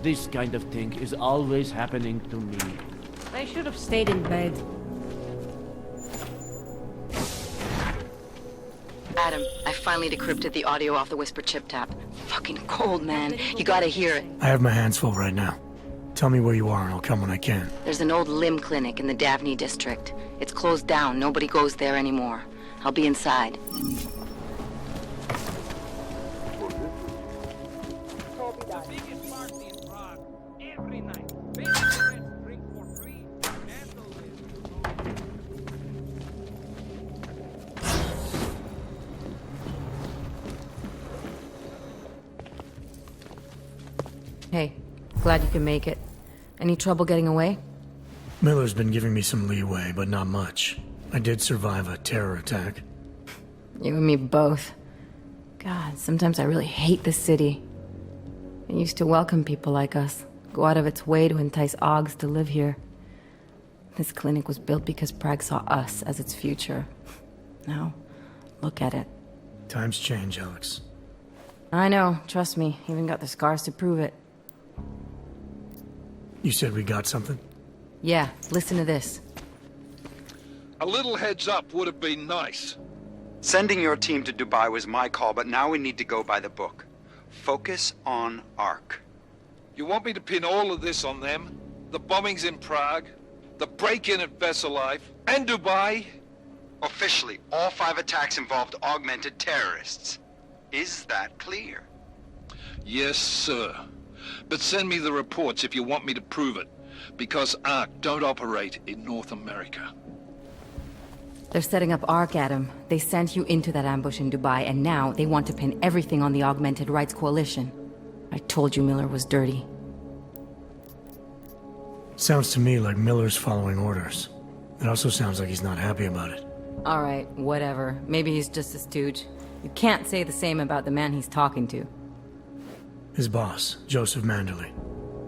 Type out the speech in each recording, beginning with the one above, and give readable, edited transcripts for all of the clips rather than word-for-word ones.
this kind of thing is always happening to me. They should have stayed in bed. Adam, I finally decrypted the audio off the Whisper chip tap. Fucking cold, man. You gotta hear it. I have my hands full right now. Tell me where you are and I'll come when I can. There's an old limb clinic in the Davney district. It's closed down. Nobody goes there anymore. I'll be inside. Hey, glad you can make it. Any trouble getting away? Miller's been giving me some leeway, but not much. I did survive a terror attack. You and me both. God, sometimes I really hate this city. It used to welcome people like us, go out of its way to entice augs to live here. This clinic was built because Prague saw us as its future. Now, look at it. Times change, Alex. I know, trust me, even got the scars to prove it. You said we got something? Yeah, listen to this. A little heads up would have been nice. Sending your team to Dubai was my call, but now we need to go by the book. Focus on Ark. You want me to pin all of this on them? The bombings in Prague, the break-in at Vesellife, and Dubai? Officially, all 5 attacks involved augmented terrorists. Is that clear? Yes, sir. But send me the reports if you want me to prove it, because Ark don't operate in North America. They're setting up Ark, Adam. They sent you into that ambush in Dubai, and now they want to pin everything on the Augmented Rights Coalition. I told you Miller was dirty. Sounds to me like Miller's following orders. It also sounds like he's not happy about it. Alright, whatever. Maybe he's just a stooge. You can't say the same about the man he's talking to. His boss, Joseph Manderley.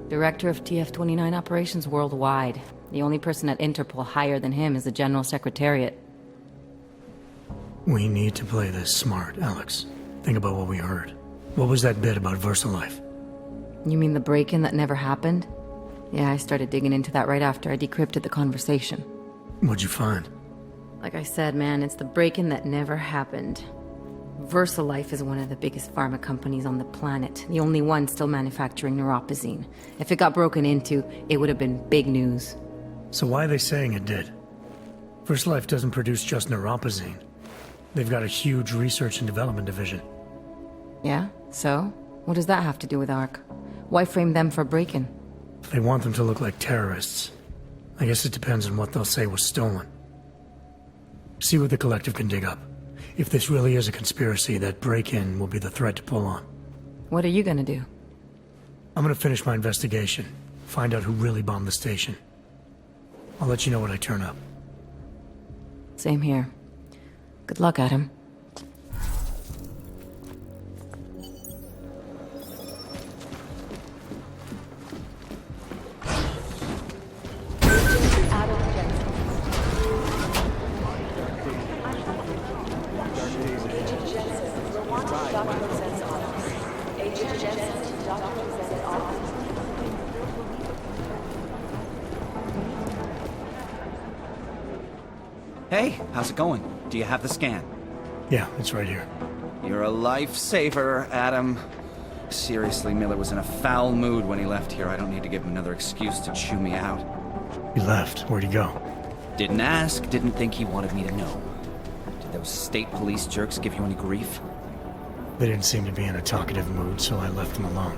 Director of TF-29 operations worldwide. The only person at Interpol higher than him is the General Secretariat. We need to play this smart, Alex. Think about what we heard. What was that bit about VersaLife? You mean the break-in that never happened? Yeah, I started digging into that right after I decrypted the conversation. What'd you find? Like I said, man, it's the break-in that never happened. VersaLife is one of the biggest pharma companies on the planet, the only one still manufacturing neuropozyne. If it got broken into, it would have been big news. So why are they saying it did? VersaLife doesn't produce just neuropozyne. They've got a huge research and development division. Yeah? So? What does that have to do with Ark? Why frame them for break-in? They want them to look like terrorists. I guess it depends on what they'll say was stolen. See what the collective can dig up. If this really is a conspiracy, that break-in will be the thread to pull on. What are you gonna do? I'm gonna finish my investigation. Find out who really bombed the station. I'll let you know when I turn up. Same here. Good luck, Adam. Hey, how's it going? Do you have the scan? Yeah, it's right here. You're a lifesaver, Adam. Seriously, Miller was in a foul mood when he left here. I don't need to give him another excuse to chew me out. He left. Where'd he go? Didn't ask, didn't think he wanted me to know. Did those state police jerks give you any grief? They didn't seem to be in a talkative mood, so I left them alone.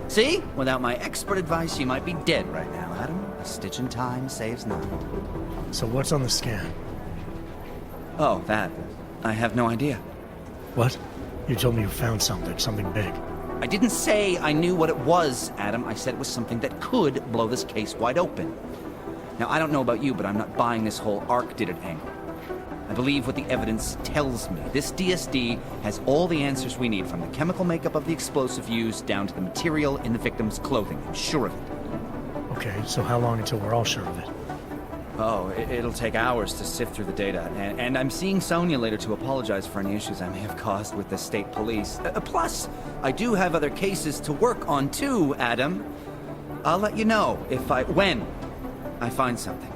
See? Without my expert advice, you might be dead right now, Adam. A stitch in time saves none. So what's on the scan? Oh, that. I have no idea. What? You told me you found something big. I didn't say I knew what it was, Adam. I said it was something that could blow this case wide open. Now, I don't know about you, but I'm not buying this whole Ark did it angle. I believe what the evidence tells me. This DSD has all the answers we need, from the chemical makeup of the explosive used down to the material in the victim's clothing. I'm sure of it. Okay, so how long until we're all sure of it? Oh, it'll take hours to sift through the data, and I'm seeing Sonia later to apologize for any issues I may have caused with the state police. Plus, I do have other cases to work on too, Adam. I'll let you know when I find something.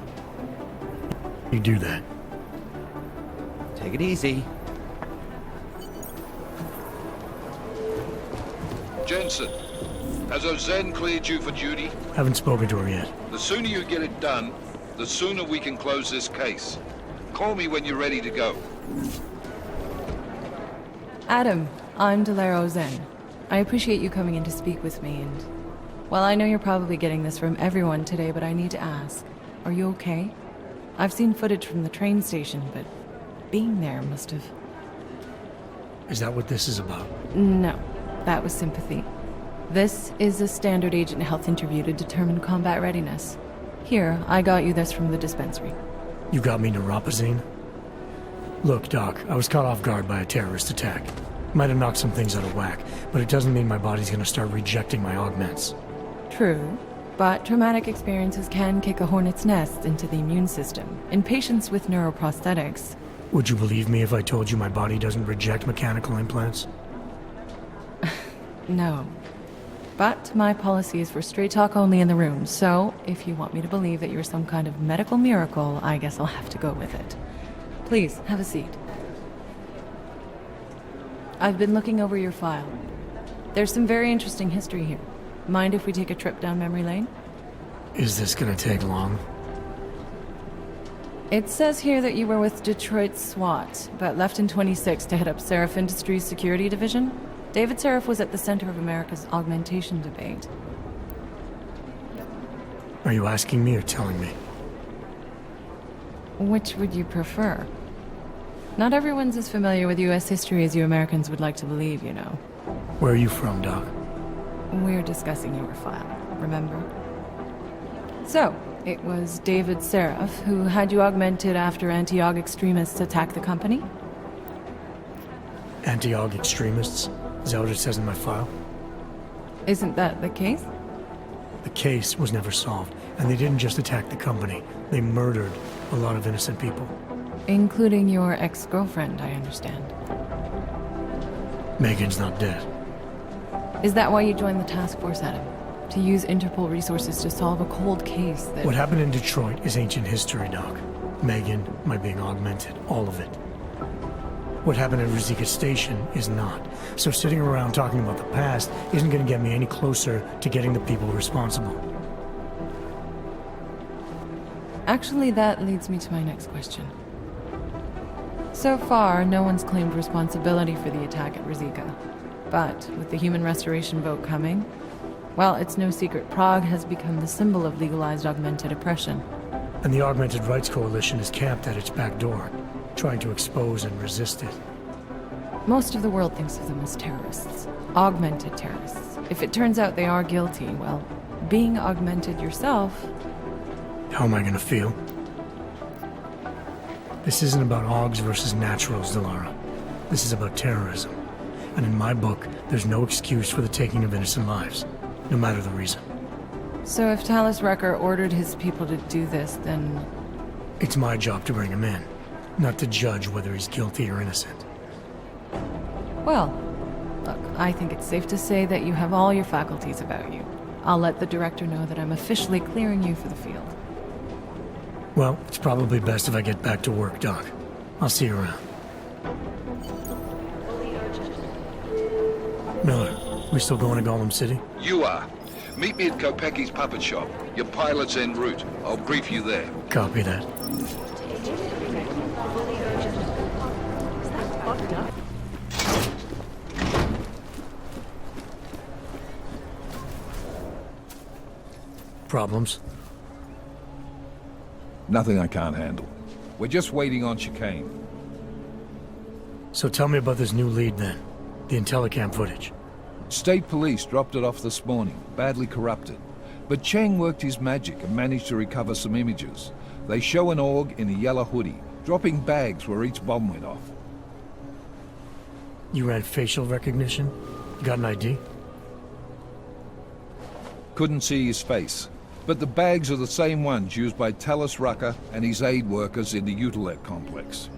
You do that. Take it easy. Jensen, has Ozen cleared you for duty? Haven't spoken to her yet. The sooner you get it done, the sooner we can close this case. Call me when you're ready to go. Adam, I'm Delaro Zen. I appreciate you coming in to speak with me, and... Well, I know you're probably getting this from everyone today, but I need to ask. Are you okay? I've seen footage from the train station, but being there must have... Is that what this is about? No, that was sympathy. This is a standard agent health interview to determine combat readiness. Here, I got you this from the dispensary. You got me neuropazine? Look, Doc, I was caught off guard by a terrorist attack. Might have knocked some things out of whack, but it doesn't mean my body's gonna start rejecting my augments. True, but traumatic experiences can kick a hornet's nest into the immune system. In patients with neuroprosthetics... Would you believe me if I told you my body doesn't reject mechanical implants? No. But my policy is for straight talk only in the room, so if you want me to believe that you're some kind of medical miracle, I guess I'll have to go with it. Please, have a seat. I've been looking over your file. There's some very interesting history here. Mind if we take a trip down memory lane? Is this gonna take long? It says here that you were with Detroit SWAT, but left in 26 to head up Seraph Industries' security division. David Seraph was at the center of America's augmentation debate. Are you asking me or telling me? Which would you prefer? Not everyone's as familiar with U.S. history as you Americans would like to believe, you know. Where are you from, Doc? We're discussing your file, remember? So, it was David Seraph who had you augmented after anti-aug extremists attacked the company? Anti-aug extremists? Is that what it says in my file? Isn't that the case? The case was never solved, and they didn't just attack the company. They murdered a lot of innocent people. Including your ex-girlfriend, I understand. Megan's not dead. Is that why you joined the task force, Adam? To use Interpol resources to solve a cold case that... What happened in Detroit is ancient history, Doc. Megan, my being augmented, all of it. What happened at Ruzicka Station is not. So sitting around talking about the past isn't going to get me any closer to getting the people responsible. Actually, that leads me to my next question. So far, no one's claimed responsibility for the attack at Ruzicka. But with the human restoration vote coming, well, it's no secret Prague has become the symbol of legalized augmented oppression. And the Augmented Rights Coalition is camped at its back door, trying to expose and resist it. Most of the world thinks of them as terrorists. Augmented terrorists. If it turns out they are guilty, well, being augmented yourself... How am I gonna feel? This isn't about augs versus naturals, Delara. This is about terrorism. And in my book, there's no excuse for the taking of innocent lives, no matter the reason. So if Talus Rucker ordered his people to do this, then... It's my job to bring him in, not to judge whether he's guilty or innocent. Well, look, I think it's safe to say that you have all your faculties about you. I'll let the director know that I'm officially clearing you for the field. Well, it's probably best if I get back to work, Doc. I'll see you around. Miller, we still going to Golem City? You are. Meet me at Kopecki's puppet shop. Your pilot's en route. I'll brief you there. Copy that. Problems? Nothing I can't handle. We're just waiting on chicane. So tell me about this new lead then. The Intellicam footage. State police dropped it off this morning, badly corrupted. But Cheng worked his magic and managed to recover some images. They show an aug in a yellow hoodie, dropping bags where each bomb went off. You ran facial recognition? You got an ID? Couldn't see his face. But the bags are the same ones used by Talus Rucker and his aid workers in the Utilet complex.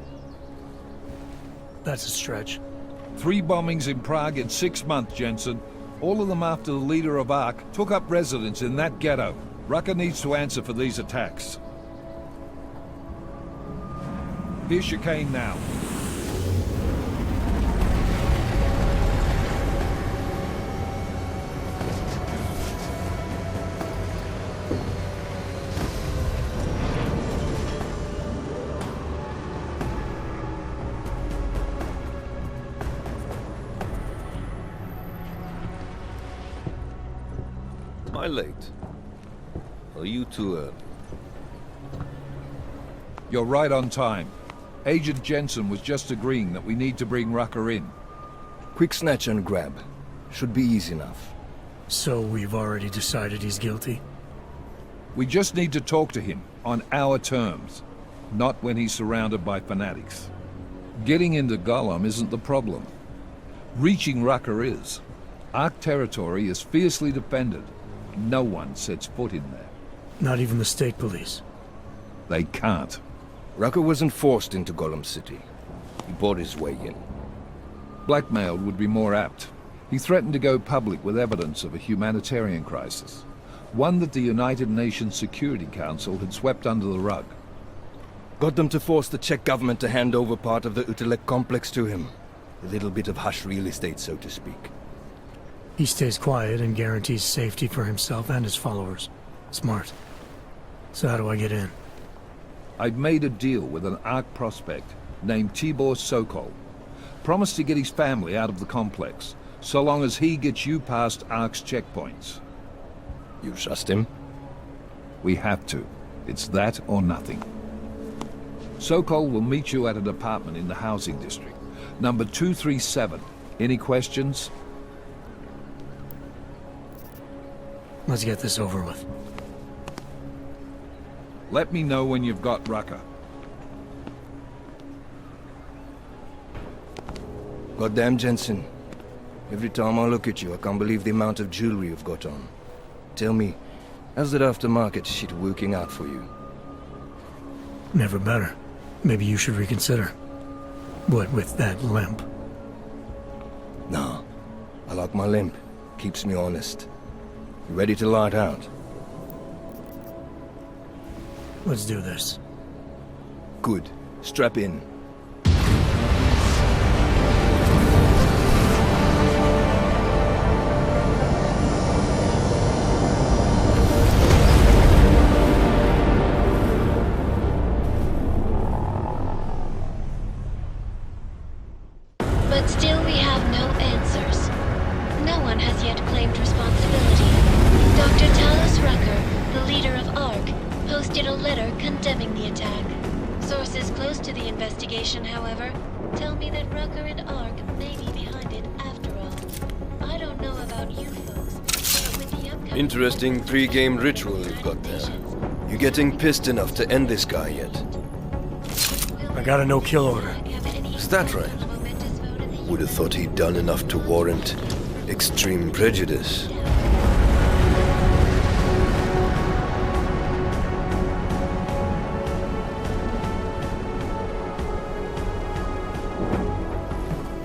That's a stretch. 3 bombings in Prague in 6 months, Jensen. All of them after the leader of ARC took up residence in that ghetto. Rucker needs to answer for these attacks. Here's chicane now. Am I late? Are you too early? You're right on time. Agent Jensen was just agreeing that we need to bring Rucker in. Quick snatch and grab. Should be easy enough. So we've already decided he's guilty? We just need to talk to him on our terms, not when he's surrounded by fanatics. Getting into Gollum isn't the problem. Reaching Rucker is. ARC territory is fiercely defended. No one sets foot in there. Not even the state police? They can't. Rucker wasn't forced into Gollum City. He bought his way in. Blackmailed would be more apt. He threatened to go public with evidence of a humanitarian crisis, one that the United Nations Security Council had swept under the rug. Got them to force the Czech government to hand over part of the Utelek complex to him. A little bit of hush real estate, so to speak. He stays quiet and guarantees safety for himself and his followers. Smart. So how do I get in? I'd made a deal with an ARC prospect named Tibor Sokol. Promised to get his family out of the complex, so long as he gets you past ARC's checkpoints. You trust him? We have to. It's that or nothing. Sokol will meet you at an apartment in the housing district. Number 237. Any questions? Let's get this over with. Let me know when you've got Rucker. Goddamn, Jensen. Every time I look at you, I can't believe the amount of jewelry you've got on. Tell me, how's that aftermarket shit working out for you? Never better. Maybe you should reconsider. What with that limp? Nah, I like my limp. Keeps me honest. You ready to light out? Let's do this. Good. Strap in. But still we have no answers. No one has yet claimed responsibility. Dr. Talos Rucker, the leader of ARC, posted a letter condemning the attack. Sources close to the investigation, however, tell me that Rucker and ARC may be behind it after all. I don't know about you folks, but with the upcoming... Interesting pre-game ritual you've got there. You getting pissed enough to end this guy yet? I got a no-kill order. Is that right? Would have thought he'd done enough to warrant extreme prejudice.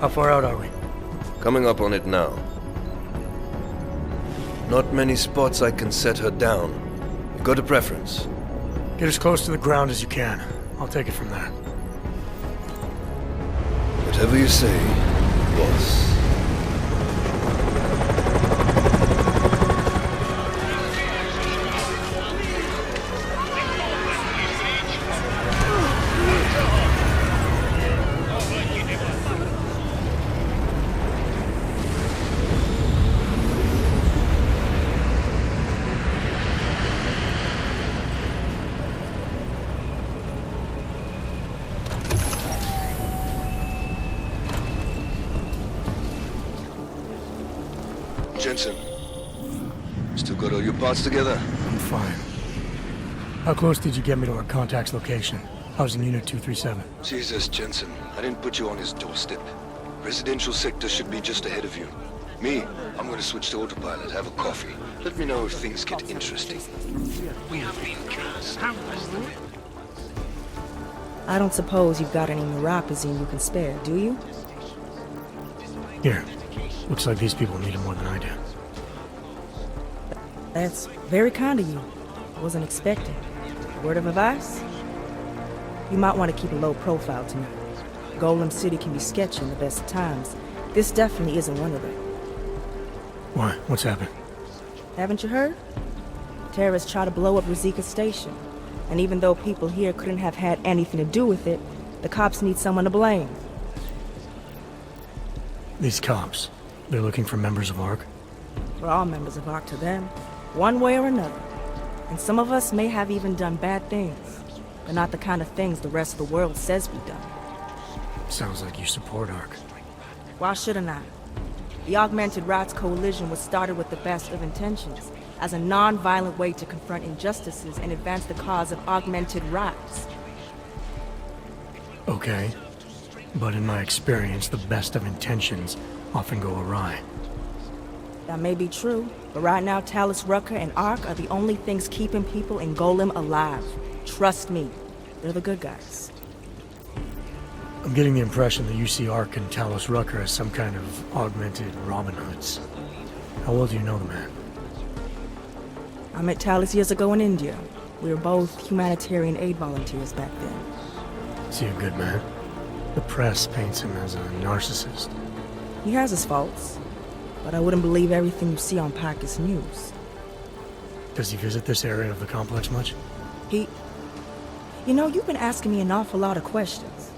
How far out are we? Coming up on it now. Not many spots I can set her down. You got a preference? Get as close to the ground as you can. I'll take it from there. Whatever you say, boss. Jensen, still got all your parts together? I'm fine. How close did you get me to our contact's location? Housing Unit 237. Jesus, Jensen, I didn't put you on his doorstep. Residential sector should be just ahead of you. Me, I'm gonna switch to autopilot, have a coffee. Let me know if things get interesting. We have been cast. How was the... I don't suppose you've got any neuropathy you can spare, do you? Here. Looks like these people need it more than I do. That's very kind of you. Wasn't expecting. Word of advice? You might want to keep a low profile tonight. Golem City can be sketchy in the best of times. This definitely isn't one of them. Why? What's happened? Haven't you heard? Terrorists try to blow up Rizika Station. And even though people here couldn't have had anything to do with it, the cops need someone to blame. These cops, they're looking for members of ARC? We're all members of ARC to them, one way or another. And some of us may have even done bad things, but not the kind of things the rest of the world says we've done. Sounds like you support ARC. Why shouldn't I? The Augmented Rights Coalition was started with the best of intentions, as a non-violent way to confront injustices and advance the cause of augmented rights. Okay. But in my experience, the best of intentions often go awry. That may be true, but right now Talus Rucker and ARC are the only things keeping people in Golem alive. Trust me, they're the good guys. I'm getting the impression that you see ARC and Talus Rucker as some kind of augmented Robin Hoods. How well do you know the man? I met Talus years ago in India. We were both humanitarian aid volunteers back then. Is he a good man? The press paints him as a narcissist. He has his faults, but I wouldn't believe everything you see on Pacus News. Does he visit this area of the complex much? You know, you've been asking me an awful lot of questions.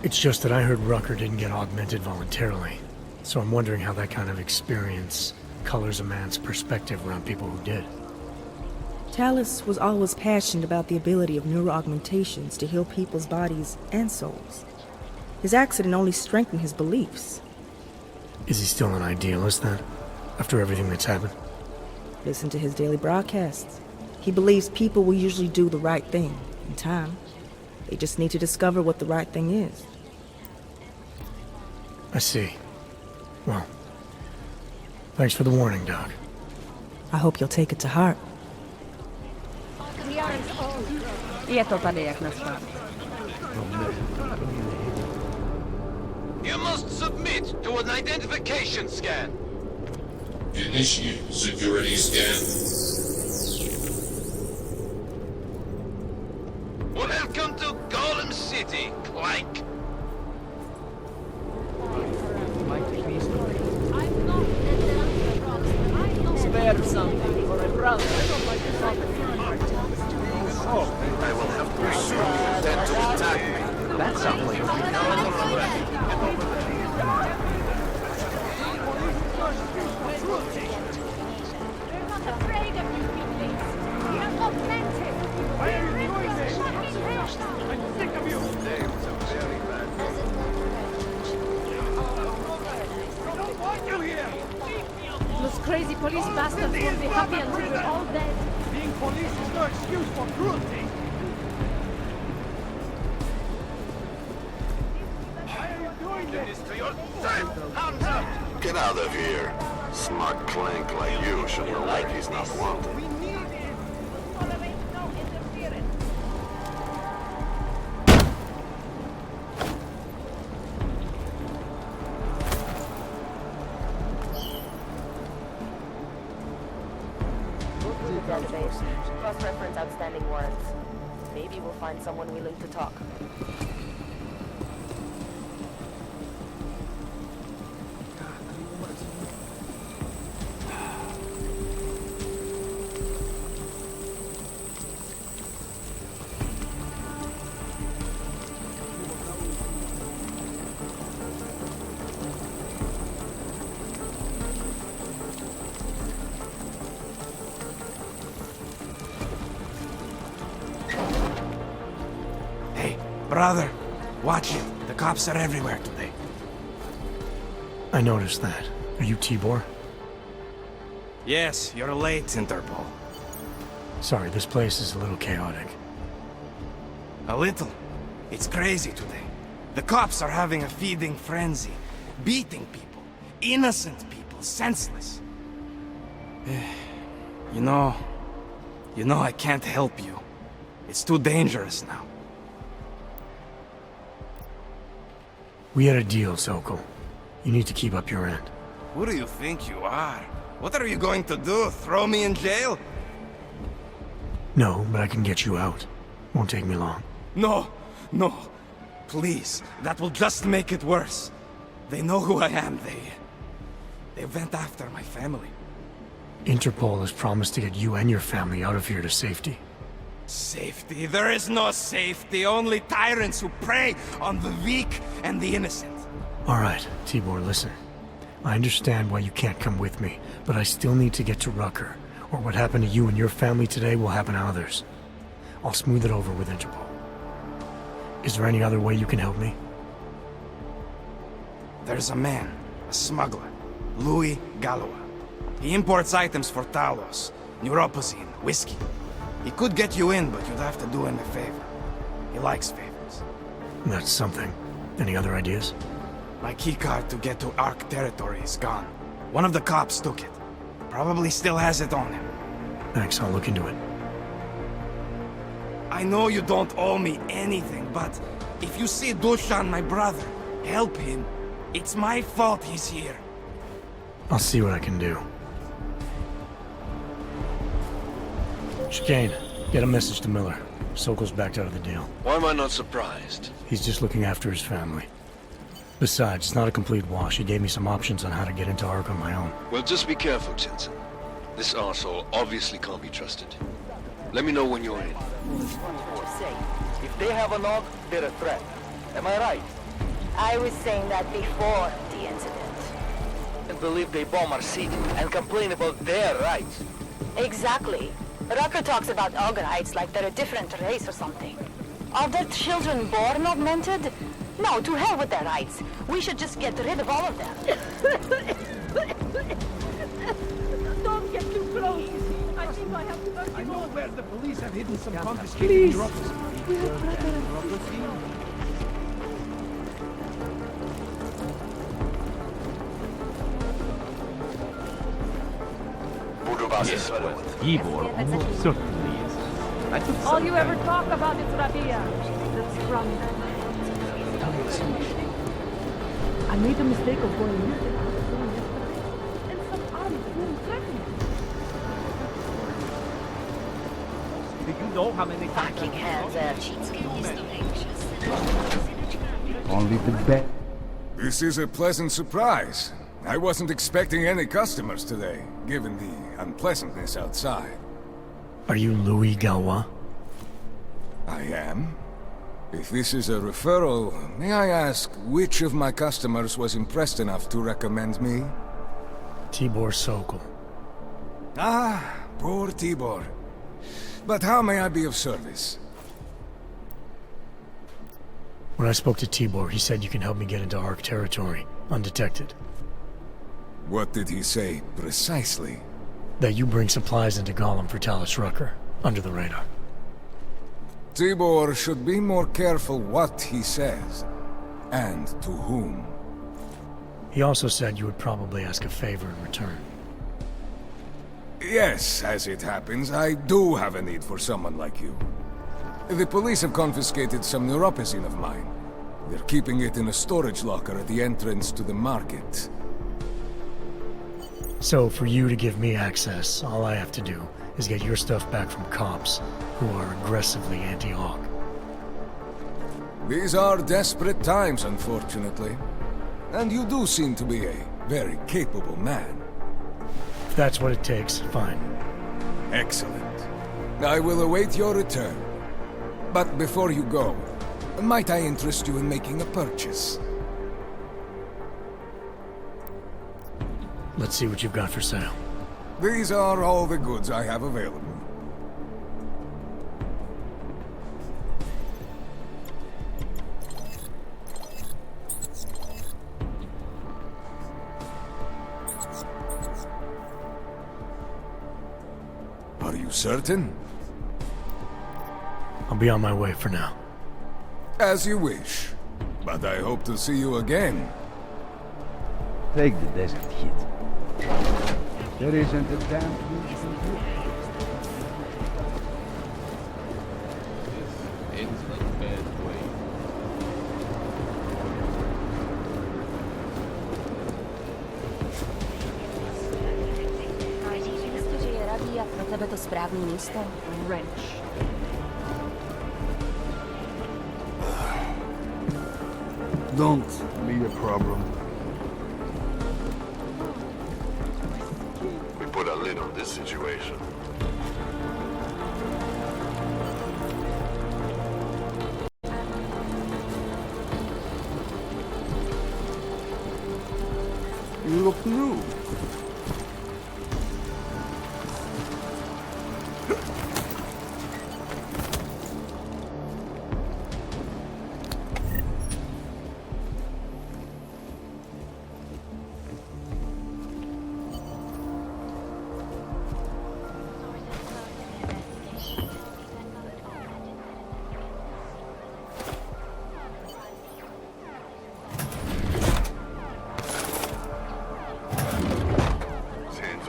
It's just that I heard Rucker didn't get augmented voluntarily, so I'm wondering how that kind of experience colors a man's perspective around people who did. Talus was always passionate about the ability of neuroaugmentations to heal people's bodies and souls. His accident only strengthened his beliefs. Is he still an idealist, then? After everything that's happened? Listen to his daily broadcasts. He believes people will usually do the right thing in time. They just need to discover what the right thing is. I see. Well, thanks for the warning, Doc. I hope you'll take it to heart. You must submit to an identification scan. Initiate security scan. Welcome to Golem City, Clank. Spare something for a brother. I will have to pursue you intent to attack me. That sounds like Those crazy police bastards won't be happy until we're all dead. Being police is no excuse for cruelty. Why are you doing this to yourself? Hands up! Get out of here. Smart clank like you should know like he's not wanted. Database. Cross-reference outstanding warrants. Maybe we'll find someone willing to talk. Brother, watch it. The cops are everywhere today. I noticed that. Are you Tibor? Yes, you're late, Interpol. Sorry, this place is a little chaotic. A little. It's crazy today. The cops are having a feeding frenzy. Beating people. Innocent people. Senseless. You know, I can't help you. It's too dangerous now. We had a deal, Sokol. You need to keep up your end. Who do you think you are? What are you going to do? Throw me in jail? No, but I can get you out. Won't take me long. No, no. Please, that will just make it worse. They know who I am. They went after my family. Interpol has promised to get you and your family out of here to safety. Safety? There is no safety. Only tyrants who prey on the weak and the innocent. All right, Tibor, listen. I understand why you can't come with me, but I still need to get to Rucker, or what happened to you and your family today will happen to others. I'll smooth it over with Interpol. Is there any other way you can help me? There's a man, a smuggler, Louis Galois. He imports items for Talos, neuropozyne, whiskey. He could get you in, but you'd have to do him a favor. He likes favors. That's something. Any other ideas? My keycard to get to Ark territory is gone. One of the cops took it. Probably still has it on him. Thanks, I'll look into it. I know you don't owe me anything, but if you see Dushan, my brother, help him. It's my fault he's here. I'll see what I can do. Chicane, get a message to Miller. Sokol's backed out of the deal. Why am I not surprised? He's just looking after his family. Besides, it's not a complete wash. He gave me some options on how to get into Ark on my own. Well, just be careful, Jensen. This arsehole obviously can't be trusted. Let me know when you're in. If they have an aug, they're a threat. Am I right? I was saying that before the incident. And believe they bomb our city and complain about their rights. Exactly. Rucker talks about aug rights like they're a different race or something. Are their children born augmented? No, to hell with their rights. We should just get rid of all of them. Don't get too close. I think I have to. I know where the police have hidden some confiscated neuropozyne. Yes, well, Ivor almost certainly is. I took All some you ever talk about is Rabia. That's wrong. I made the mistake of going with it. And some armed men threatened me. Do you know how many times Fucking hands Only the best. This is a pleasant surprise. I wasn't expecting any customers today, given the unpleasantness outside. Are you Louis Galois? I am. If this is a referral, may I ask which of my customers was impressed enough to recommend me? Tibor Sokol. Ah, poor Tibor. But how may I be of service? When I spoke to Tibor, he said you can help me get into Ark territory, undetected. What did he say, precisely? That you bring supplies into Gollum for Talos Rucker, under the radar. Tibor should be more careful what he says, and to whom. He also said you would probably ask a favor in return. Yes, as it happens, I do have a need for someone like you. The police have confiscated some neuropozyne of mine. They're keeping it in a storage locker at the entrance to the market. So, for you to give me access, all I have to do is get your stuff back from cops who are aggressively anti-Aug. These are desperate times, unfortunately. And you do seem to be a very capable man. If that's what it takes, fine. Excellent. I will await your return. But before you go, might I interest you in making a purchase? Let's see what you've got for sale. These are all the goods I have available. Are you certain? I'll be on my way for now. As you wish. But I hope to see you again. Take the desert hit. There isn't a damn thing you can do. It's a bad way. Julia, pro tebe to správný místo? Wrench. Don't be a problem. We put a lid on this situation. You look new.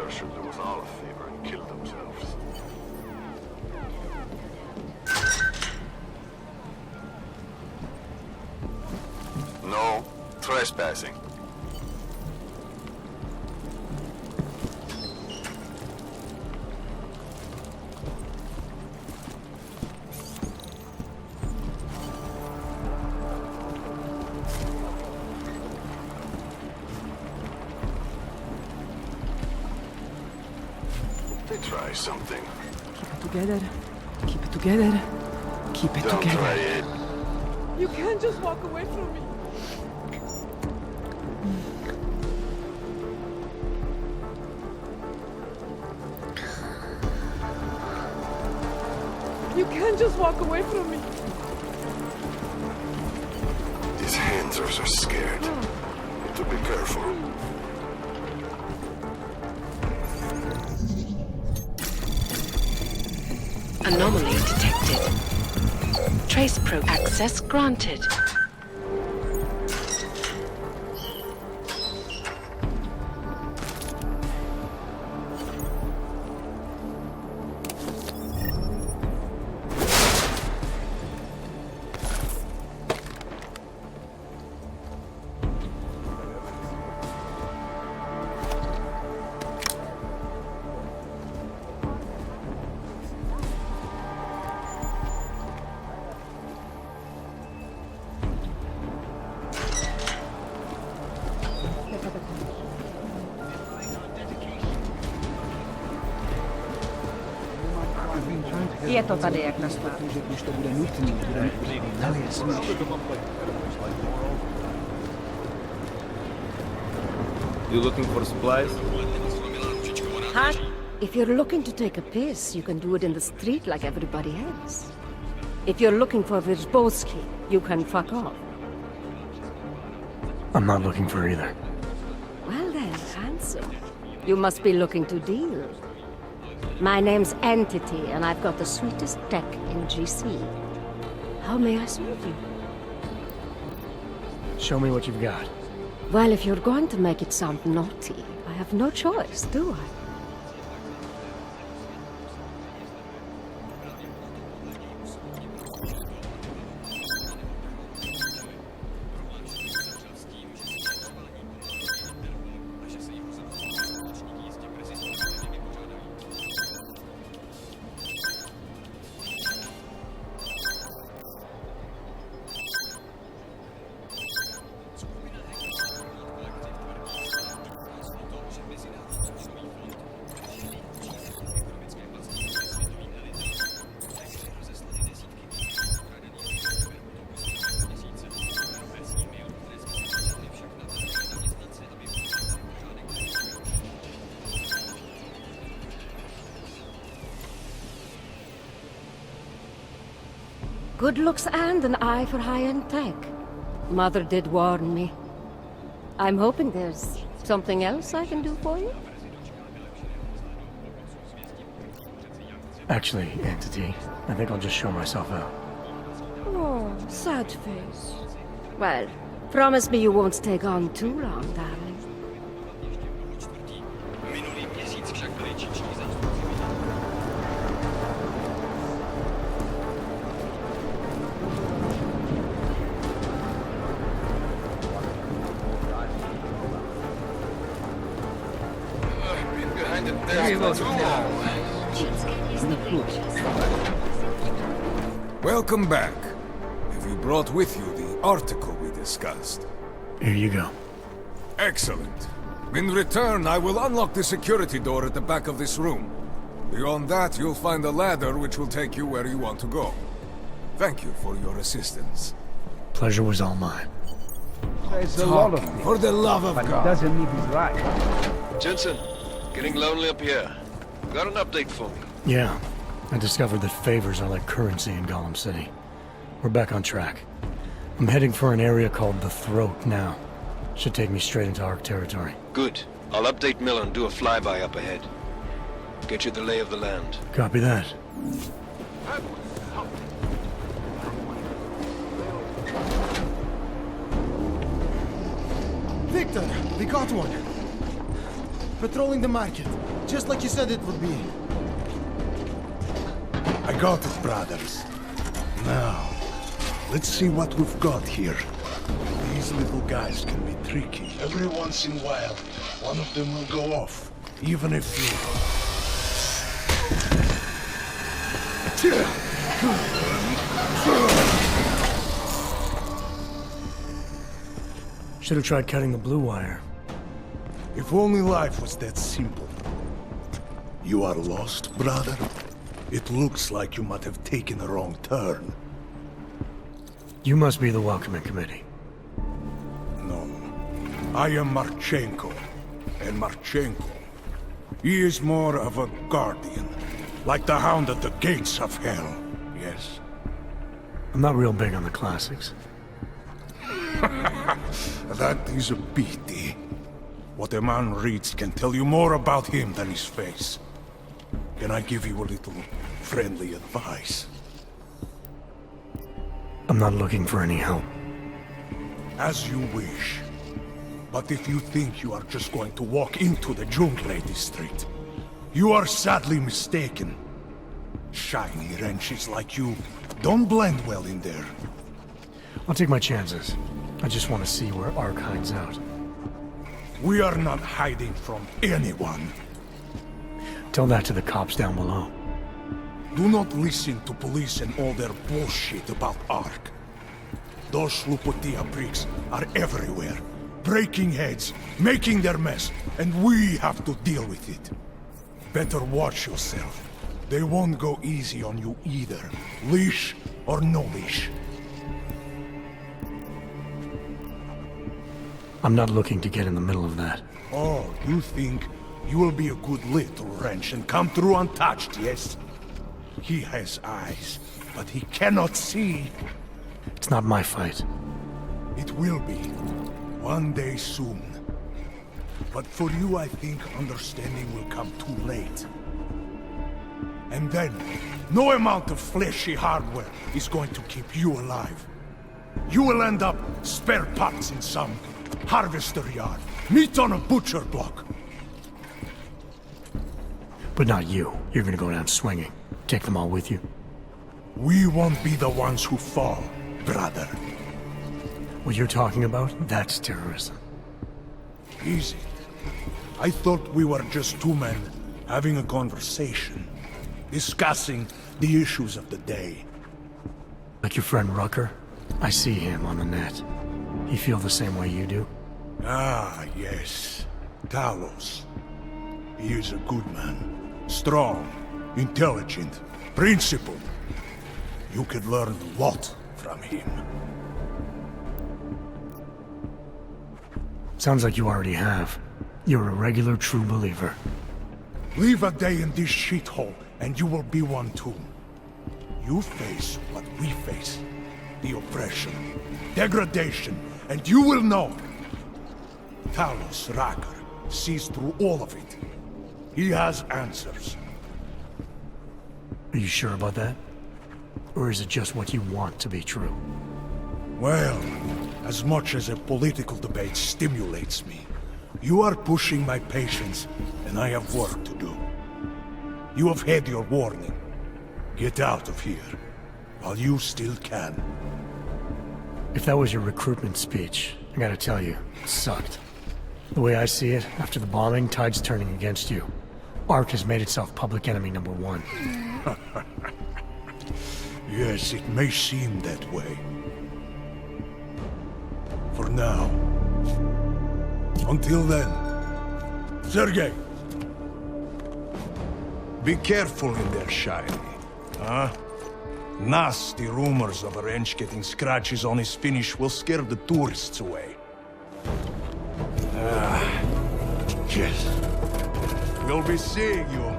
Should do us all a favor and kill themselves. No trespassing. Try something. Keep it together. Keep it together. Keep it Don't together. try it. You can't just walk away from me. You can't just walk away from me. These hands are so scared. Need to be careful. Anomaly detected. Trace probe access granted. Je to tady jak na stát. You looking for supplies? Huh? If you're looking to take a piss, you can do it in the street like everybody else. If you're looking for Virzbowski, you can fuck off. I'm not looking for either. Well then, handsome. You must be looking to deal. My name's Entity, and I've got the sweetest tech in GC. How may I serve you? Show me what you've got. Well, if you're going to make it sound naughty, I have no choice, do I? Good looks and an eye for high-end tech. Mother did warn me. I'm hoping there's something else I can do for you? Actually, Entity, I think I'll just show myself out. Oh, sad face. Well, promise me you won't take on too long, darling. Behind the desk. Welcome back. Have you brought with you the article we discussed? Here you go. Excellent. In return, I will unlock the security door at the back of this room. Beyond that, you'll find a ladder which will take you where you want to go. Thank you for your assistance. Pleasure was all mine. There's a lot of things, for the love of but God. he doesn't need his right. Jensen, getting lonely up here. Got an update for me? Yeah. I discovered that favors are like currency in Gollum City. We're back on track. I'm heading for an area called the Throat now. Should take me straight into Ark territory. Good. I'll update Miller and do a flyby up ahead. Get you the lay of the land. Copy that. Victor, we got one. Patrolling the market, just like you said it would be. I got it, brothers. Now, let's see what we've got here. These little guys can be tricky. Every once in a while, one of them will go off, even if Should have tried cutting the blue wire. If only life was that simple. You are lost, brother? It looks like you might have taken a wrong turn. You must be the welcoming committee. No. I am Marchenko. And Marchenko, he is more of a guardian. Like the hound at the gates of hell. Yes. I'm not real big on the classics. That is a pity. What a man reads can tell you more about him than his face. Can I give you a little friendly advice? I'm not looking for any help. As you wish. But if you think you are just going to walk into the Jungle district, you are sadly mistaken. Shiny wrenches like you don't blend well in there. I'll take my chances. I just want to see where Ark hides out. We are not hiding from anyone. Tell that to the cops down below. Do not listen to police and all their bullshit about Ark. Those Slupotia pricks are everywhere, breaking heads, making their mess, and we have to deal with it. Better watch yourself. They won't go easy on you either, leash or no leash. I'm not looking to get in the middle of that. Oh, you think you will be a good little wrench and come through untouched, yes? He has eyes, but he cannot see. It's not my fight. It will be. One day soon. But for you, I think understanding will come too late. And then, no amount of fleshy hardware is going to keep you alive. You will end up spare parts in some harvester yard, meat on a butcher block. But not you. You're gonna go down swinging. Take them all with you. We won't be the ones who fall, brother. What you're talking about, that's terrorism. Easy. I thought we were just two men having a conversation, discussing the issues of the day. Like your friend Rucker? I see him on the net. He feel the same way you do? Ah, yes. Talos. He is a good man. Strong, intelligent, principled. You could learn a lot from him. Sounds like you already have. You're a regular true believer. Live a day in this shithole, and you will be one too. You face what we face. The oppression, degradation, and you will know. Talos Rakar sees through all of it. He has answers. Are you sure about that? Or is it just what you want to be true? Well, as much as a political debate stimulates me, you are pushing my patience, and I have work to do. You have had your warning. Get out of here, while you still can. If that was your recruitment speech, I gotta tell you, it sucked. The way I see it, after the bombing, tide's turning against you. Ark has made itself public enemy #1. Yes, it may seem that way. For now. Until then. Sergei! Be careful in there, Shiny. Huh? Nasty rumors of a wrench getting scratches on his finish will scare the tourists away. Yes. We'll be seeing you.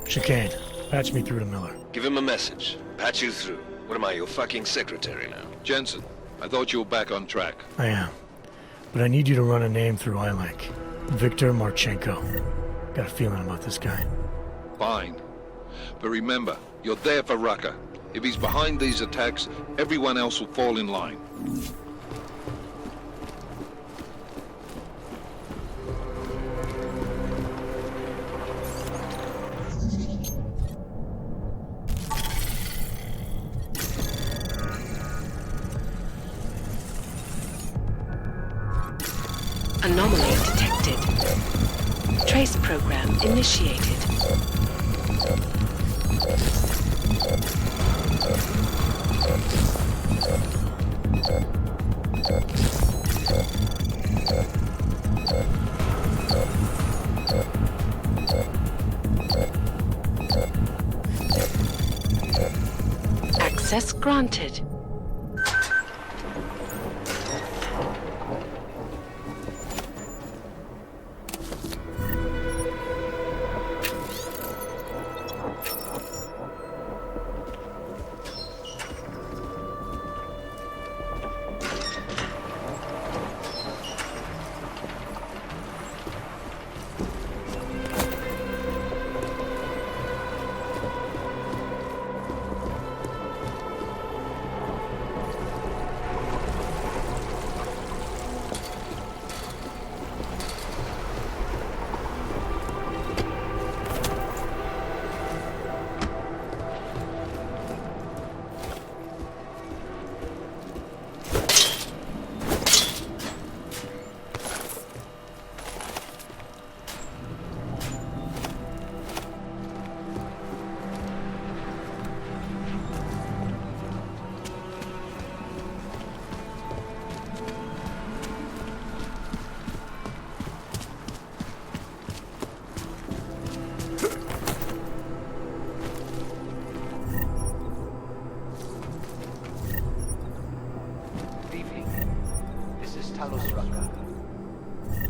Chicane, patch me through to Miller. Give him a message. Patch you through. What am I, your fucking secretary now? Jensen, I thought you were back on track. I am. But I need you to run a name through iLink. Viktor Marchenko. Got a feeling about this guy. Fine. But remember, you're there for Rucker. If he's behind these attacks, everyone else will fall in line. Anomaly detected. Trace program initiated. Access granted.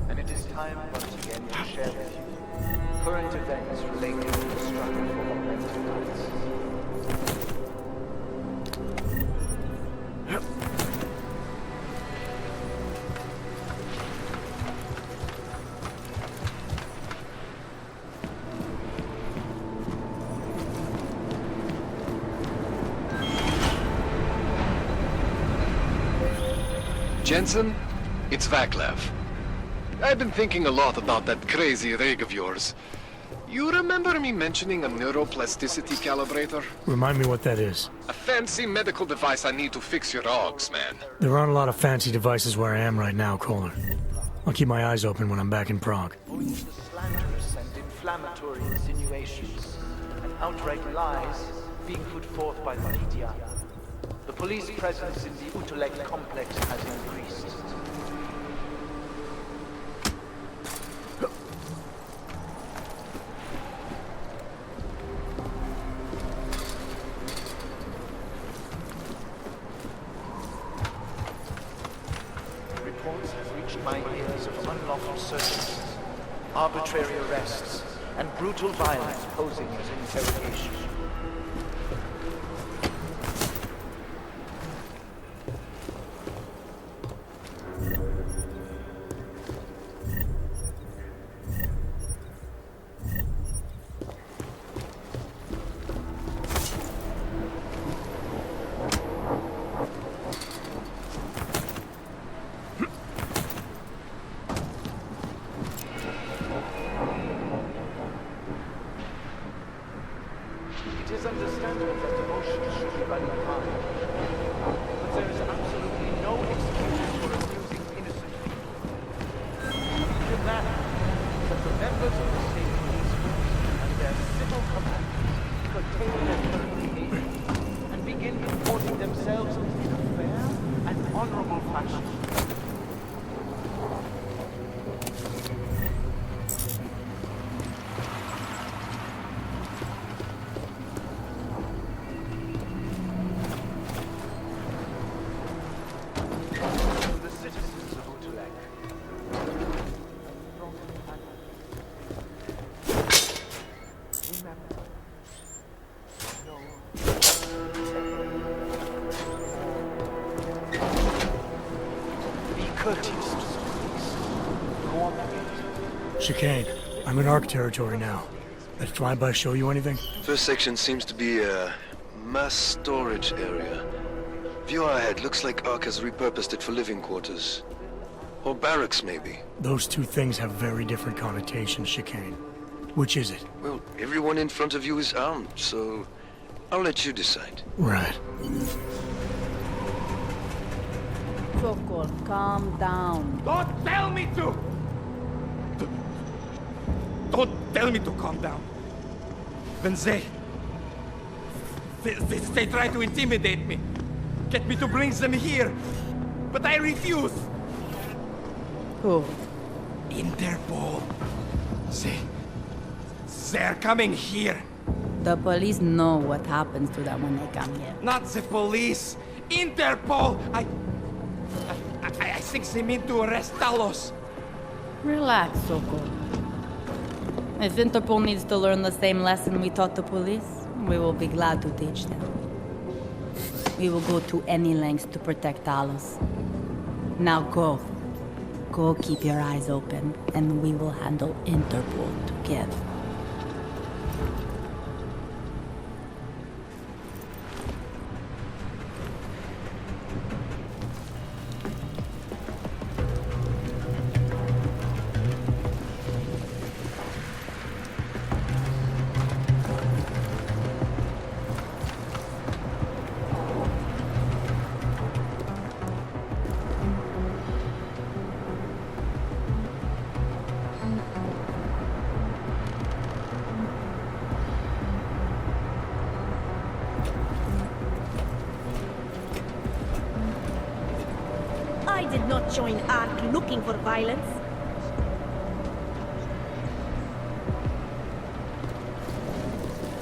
And it is time once again to share with you current events related to the struggle for augmented rights. Jensen, it's Vaclav. I've been thinking a lot about that crazy rig of yours. You remember me mentioning a neuroplasticity calibrator? Remind me what that is. A fancy medical device I need to fix your augs, man. There aren't a lot of fancy devices where I am right now, Kohler. I'll keep my eyes open when I'm back in Prague. Owing to the slanderous and inflammatory insinuations and outright lies being put forth by the media, the police presence in the Utulek complex has increased. Reports have reached my ears of unlawful searches, arbitrary arrests, and brutal violence posing as interrogation. members of the state police force and their civil command curtail their current behavior and begin comporting themselves in a fair and honorable fashion. The citizens of Utulek. Remember, no. Be courteous to the police. Cooperate. Chicane, I'm in ARC territory now. That flyby show you anything? First section seems to be a mass storage area. View ahead. Looks like Ark has repurposed it for living quarters. Or barracks, maybe. Those two things have very different connotations, Chicane. Which is it? Well, everyone in front of you is armed, so I'll let you decide. Right. Sokol, calm down. Don't tell me to! Don't tell me to calm down. When they try to intimidate me. Get me to bring them here. But I refuse. Who? Interpol. They're coming here. The police know what happens to them when they come here. Not the police. Interpol. I think they mean to arrest Talos. Relax, Sokol. If Interpol needs to learn the same lesson we taught the police, we will be glad to teach them. We will go to any lengths to protect Talos. Now go. Go keep your eyes open, and we will handle Interpol together. I did not join ARC looking for violence.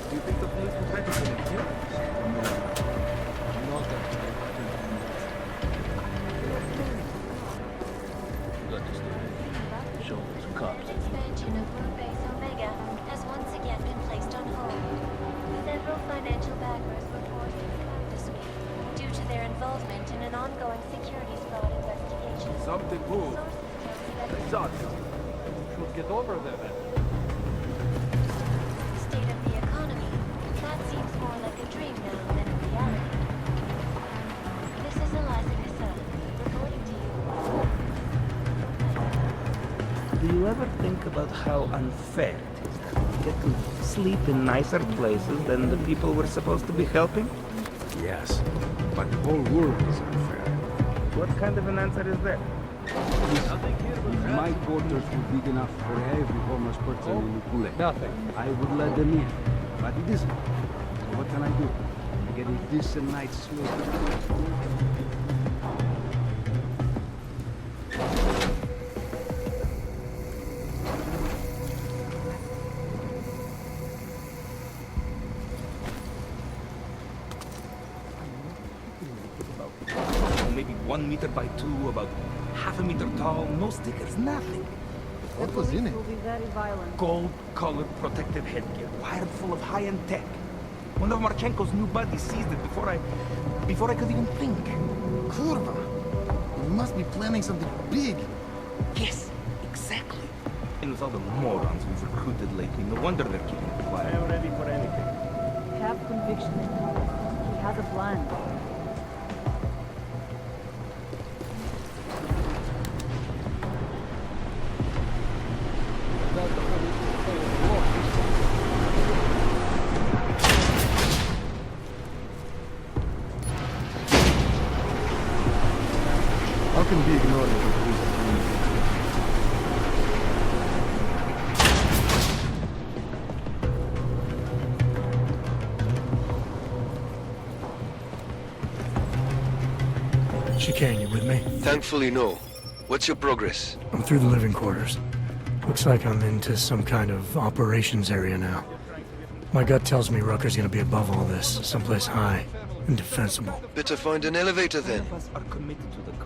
Do you think the police will try to get in here? Not that Expansion of Moon Base Omega has once again been placed on hold. Several financial backers were forced to resign this week due to their involvement in an ongoing securities fraud investigation. Something moved. I saw it. Should get over there then. State of the economy. That seems more like a dream now than a reality. This is Eliza Cassell, reporting to you. Do you ever think about how unfair it is that we get to sleep in nicer places than the people we're supposed to be helping? Yes, but the whole world is unfair. What kind of an answer is that? If my quarters were big enough for every homeless person in Utulek, Nothing. I would let them in. But it isn't. So what can I do? Get a decent night's sleep. Maybe 1 meter by 2, about half a meter tall, no stickers, nothing. What was in it? Will be very violent. Gold-colored protective headgear, wired full of high-end tech. One of Marchenko's new buddies seized it before I could even think. Kurva! You must be planning something big. Yes, exactly. And with all the morons we've recruited lately, no wonder they're keeping it quiet. I'm ready for anything. Have conviction in him. He has a plan. How can we ignore the police? Chicane, you with me? Thankfully, no. What's your progress? I'm through the living quarters. Looks like I'm into some kind of operations area now. My gut tells me Rucker's gonna be above all this, someplace high and defensible. Better find an elevator then.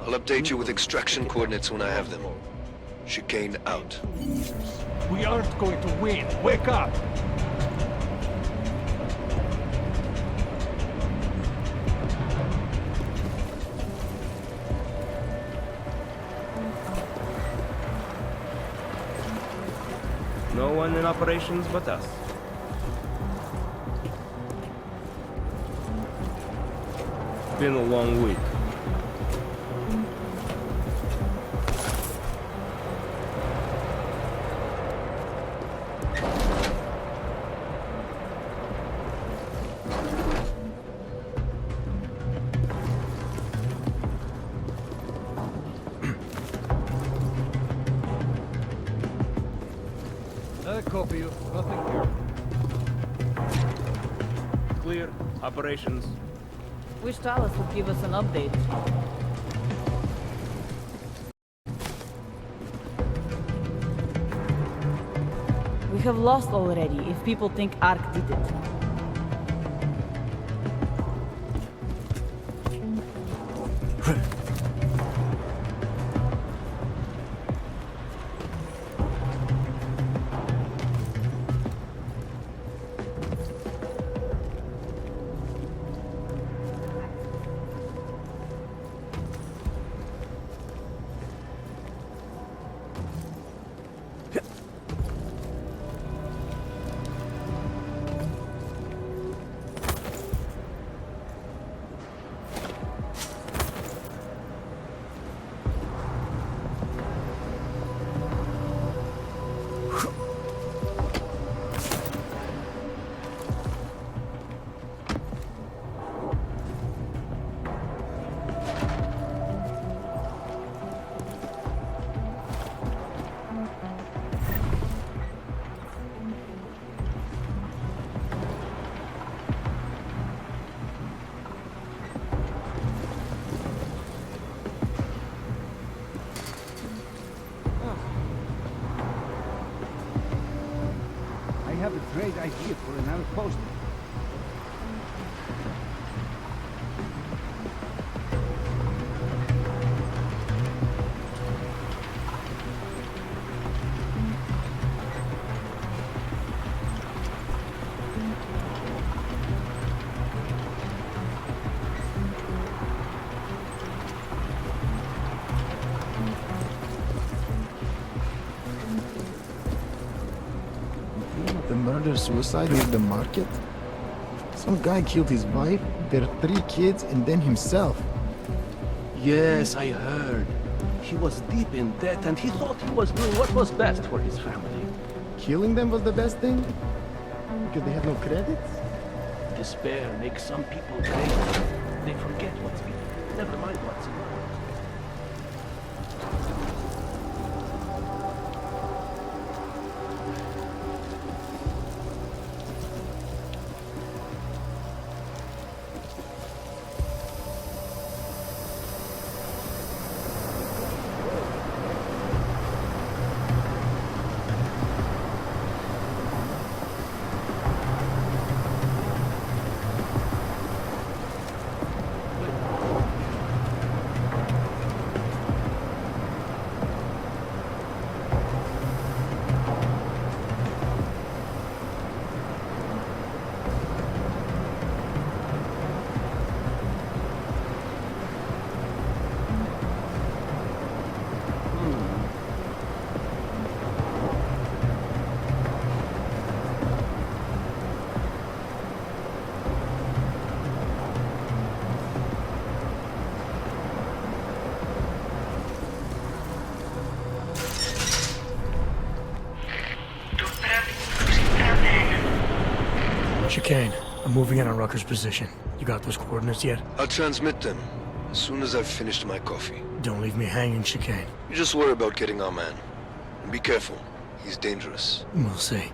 I'll update you with extraction coordinates when I have them. Chicane out. We aren't going to win. Wake up! No one in operations but us. Been a long week. Copy you. Nothing here. Clear. Operations. Wish Talos would give us an update. We have lost already if people think Ark did it. I have a great idea for an outpost. The murder-suicide near the market? Some guy killed his wife, their 3 kids, and then himself. Yes, I heard. He was deep in debt and he thought he was doing what was best for his family. Killing them was the best thing? Because they had no credits? Despair makes some people crazy. They forget what's in. Never mind what's in. Chicane, I'm moving in on Rucker's position. You got those coordinates yet? I'll transmit them as soon as I've finished my coffee. Don't leave me hanging, Chicane. You just worry about getting our man. And be careful. He's dangerous. We'll see.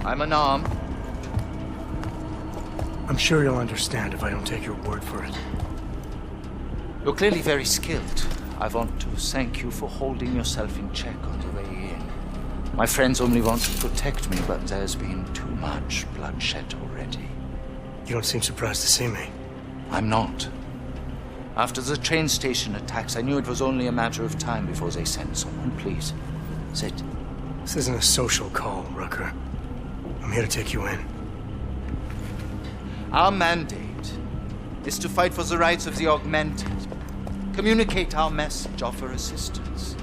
I'm unarmed. I'm sure you'll understand if I don't take your word for it. You're clearly very skilled. I want to thank you for holding yourself in check on the way in. My friends only want to protect me, but there's been too much bloodshed already. You don't seem surprised to see me. I'm not. After the train station attacks, I knew it was only a matter of time before they sent someone. Please, sit. This isn't a social call, Rucker. I'm here to take you in. Our mandate is to fight for the rights of the augmented. Communicate our message, offer assistance.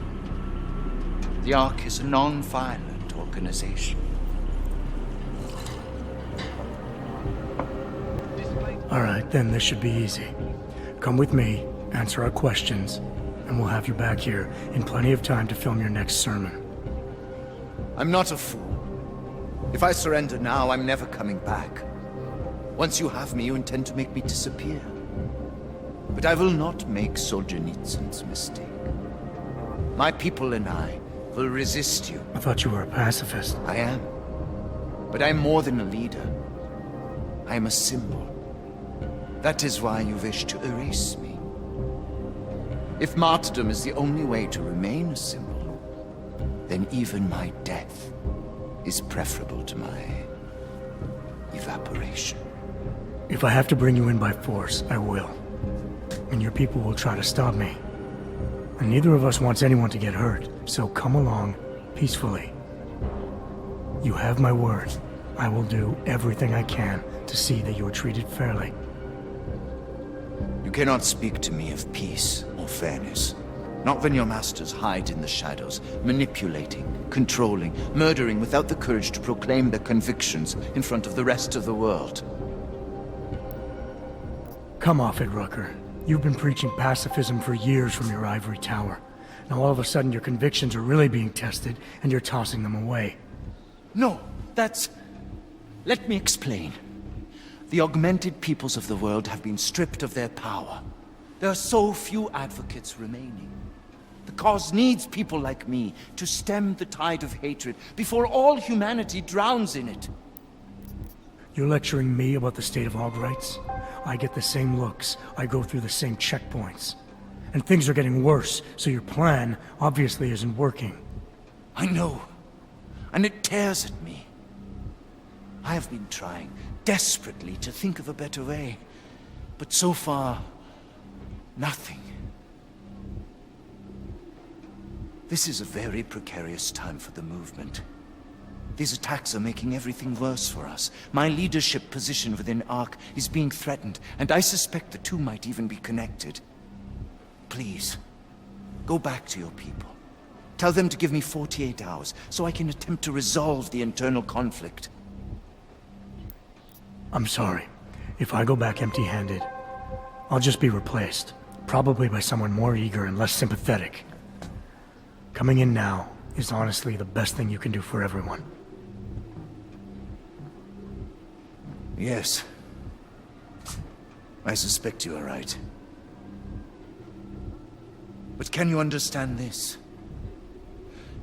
The Ark is a non-violent organization. All right, then this should be easy. Come with me, answer our questions, and we'll have you back here in plenty of time to film your next sermon. I'm not a fool. If I surrender now, I'm never coming back. Once you have me, you intend to make me disappear. But I will not make Solzhenitsyn's mistake. My people and I will resist you. I thought you were a pacifist. I am. But I'm more than a leader. I am a symbol. That is why you wish to erase me. If martyrdom is the only way to remain a symbol, then even my death is preferable to my evaporation. If I have to bring you in by force, I will. And your people will try to stop me. And neither of us wants anyone to get hurt, so come along peacefully. You have my word. I will do everything I can to see that you are treated fairly. You cannot speak to me of peace or fairness. Not when your masters hide in the shadows, manipulating, controlling, murdering without the courage to proclaim their convictions in front of the rest of the world. Come off it, Rucker. You've been preaching pacifism for years from your ivory tower. Now all of a sudden your convictions are really being tested, and you're tossing them away. No, that's... Let me explain. The augmented peoples of the world have been stripped of their power. There are so few advocates remaining. The cause needs people like me to stem the tide of hatred before all humanity drowns in it. You're lecturing me about the state of aug rights? I get the same looks. I go through the same checkpoints. And things are getting worse, so your plan obviously isn't working. I know. And it tears at me. I have been trying desperately to think of a better way. But so far, nothing. This is a very precarious time for the movement. These attacks are making everything worse for us. My leadership position within ARC is being threatened, and I suspect the two might even be connected. Please, go back to your people. Tell them to give me 48 hours, so I can attempt to resolve the internal conflict. I'm sorry. If I go back empty-handed, I'll just be replaced. Probably by someone more eager and less sympathetic. Coming in now is honestly the best thing you can do for everyone. Yes. I suspect you are right. But can you understand this?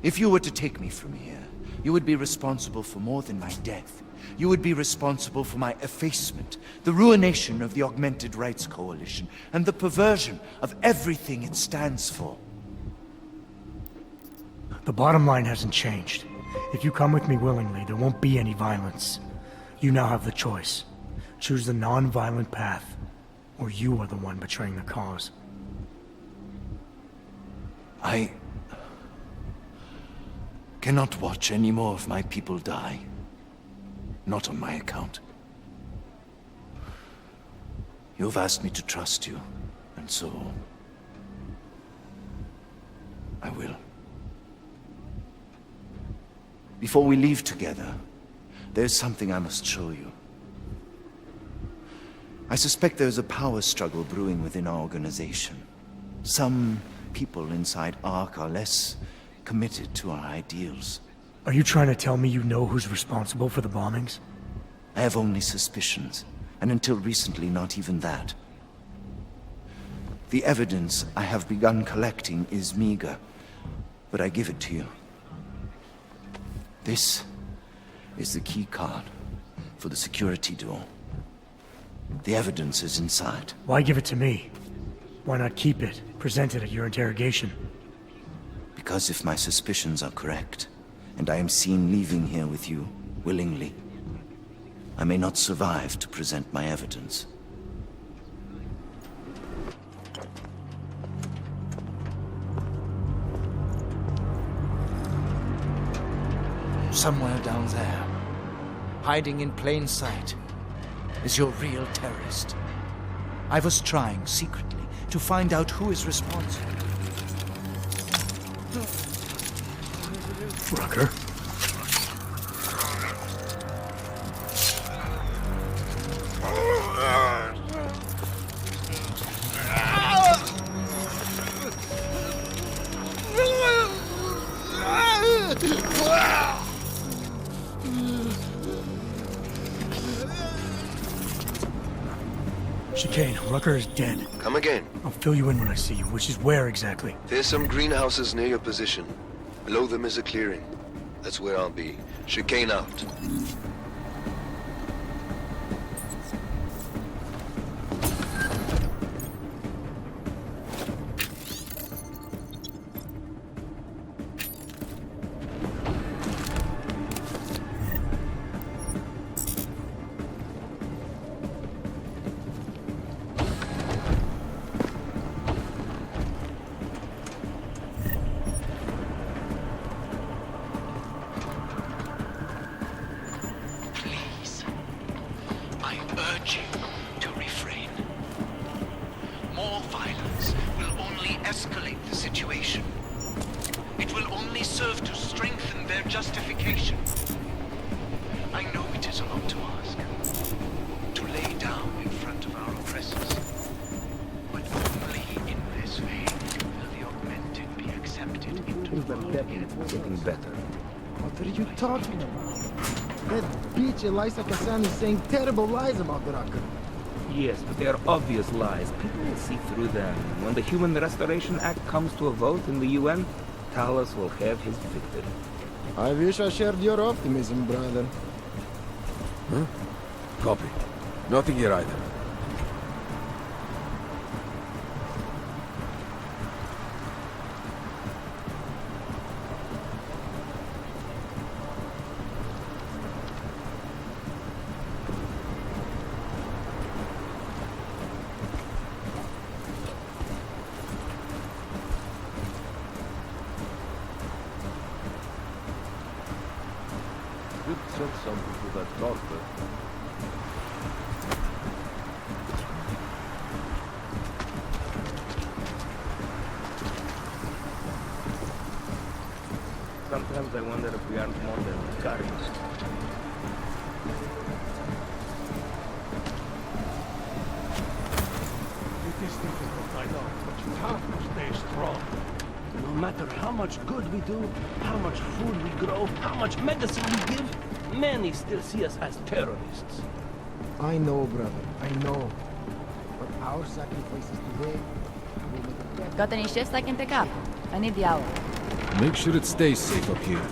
If you were to take me from here, you would be responsible for more than my death. You would be responsible for my effacement, the ruination of the Augmented Rights Coalition, and the perversion of everything it stands for. The bottom line hasn't changed. If you come with me willingly, there won't be any violence. You now have the choice. Choose the non-violent path, or you are the one betraying the cause. I cannot watch any more of my people die. Not on my account. You've asked me to trust you, and so I will. Before we leave together, there's something I must show you. I suspect there's a power struggle brewing within our organization. Some people inside ARC are less committed to our ideals. Are you trying to tell me you know who's responsible for the bombings? I have only suspicions, and until recently, not even that. The evidence I have begun collecting is meager, but I give it to you. This is the key card for the security door. The evidence is inside. Why give it to me? Why not keep it, present it at your interrogation? Because if my suspicions are correct, and I am seen leaving here with you, willingly, I may not survive to present my evidence. Somewhere down there, hiding in plain sight, is your real terrorist. I was trying secretly to find out who is responsible. Rucker? Chicane, Rucker is dead. Come again. I'll fill you in when I see you, which is where exactly? There's some greenhouses near your position. Below them is a clearing. That's where I'll be. Chicane out. Elisa Kassan is saying terrible lies about Rucker. Yes, but they're obvious lies. People will see through them. When the Human Restoration Act comes to a vote in the UN, Talos will have his victory. I wish I shared your optimism, brother. Huh? Copy. Nothing here either. Sometimes I wonder if we aren't more than guardians. It is difficult, I know, but you have to stay strong. No matter how much good we do, how much food we grow, how much medicine we give, many still see us as terrorists. I know, brother, I know. But our sacrifices today will make a better... Got any shifts I can pick up? I need the hour. Make sure it stays safe up here.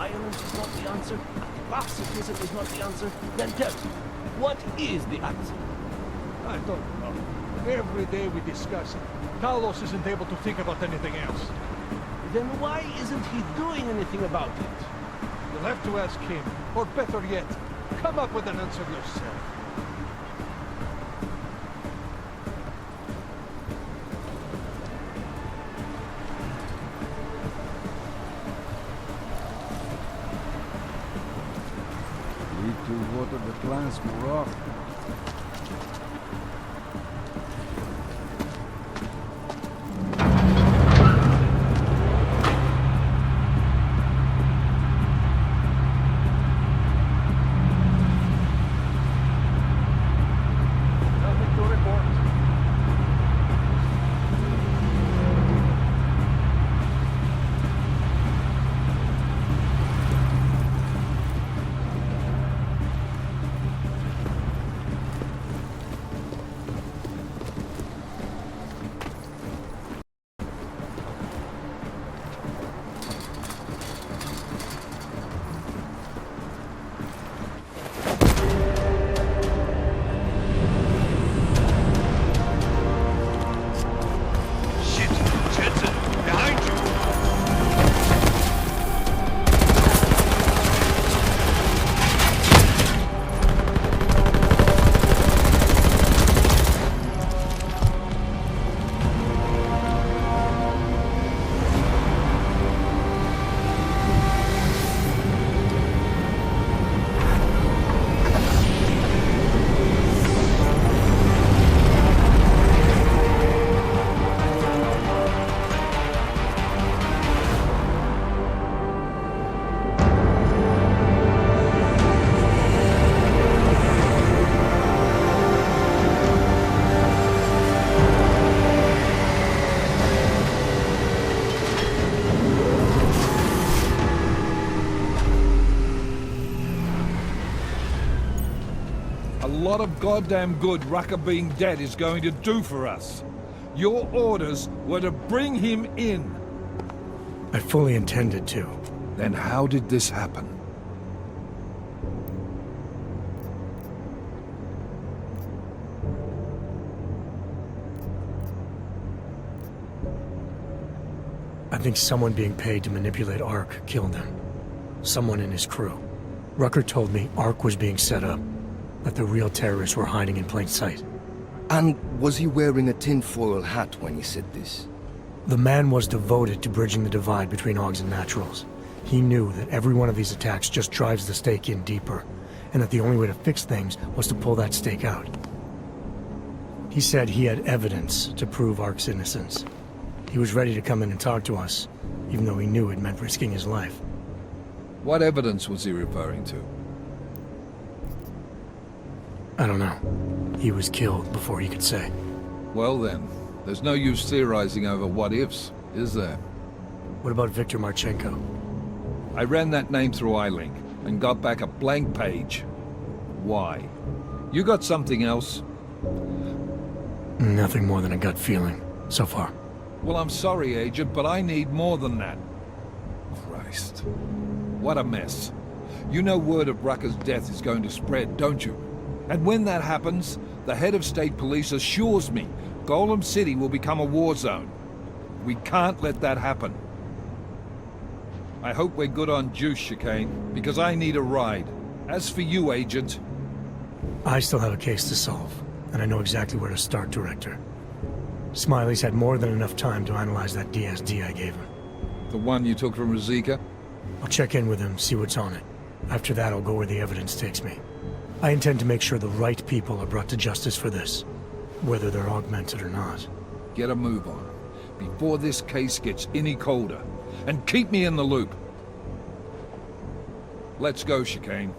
Violence is not the answer. Pacifism is not the answer. Then tell me, what is the answer? I don't know. Every day we discuss it. Talos isn't able to think about anything else. Then why isn't he doing anything about it? You'll have to ask him. Or better yet, come up with an answer yourself. us more often. A lot of goddamn good Rucker being dead is going to do for us. Your orders were to bring him in. I fully intended to. Then how did this happen? I think someone being paid to manipulate Ark killed him. Someone in his crew. Rucker told me Ark was being set up, that the real terrorists were hiding in plain sight. And was he wearing a tinfoil hat when he said this? The man was devoted to bridging the divide between augs and naturals. He knew that every one of these attacks just drives the stake in deeper, and that the only way to fix things was to pull that stake out. He said he had evidence to prove Ark's innocence. He was ready to come in and talk to us, even though he knew it meant risking his life. What evidence was he referring to? I don't know. He was killed before he could say. Well then, there's no use theorizing over what-ifs, is there? What about Viktor Marchenko? I ran that name through iLink and got back a blank page. Why? You got something else? Nothing more than a gut feeling, so far. Well, I'm sorry, Agent, but I need more than that. Christ. What a mess. You know word of Rucker's death is going to spread, don't you? And when that happens, the head of state police assures me Golem City will become a war zone. We can't let that happen. I hope we're good on juice, Chicane, because I need a ride. As for you, Agent... I still have a case to solve, and I know exactly where to start, Director. Smiley's had more than enough time to analyze that DSD I gave him. The one you took from Ruzika? I'll check in with him, see what's on it. After that, I'll go where the evidence takes me. I intend to make sure the right people are brought to justice for this, whether they're augmented or not. Get a move on, before this case gets any colder. And keep me in the loop. Let's go, Chicane.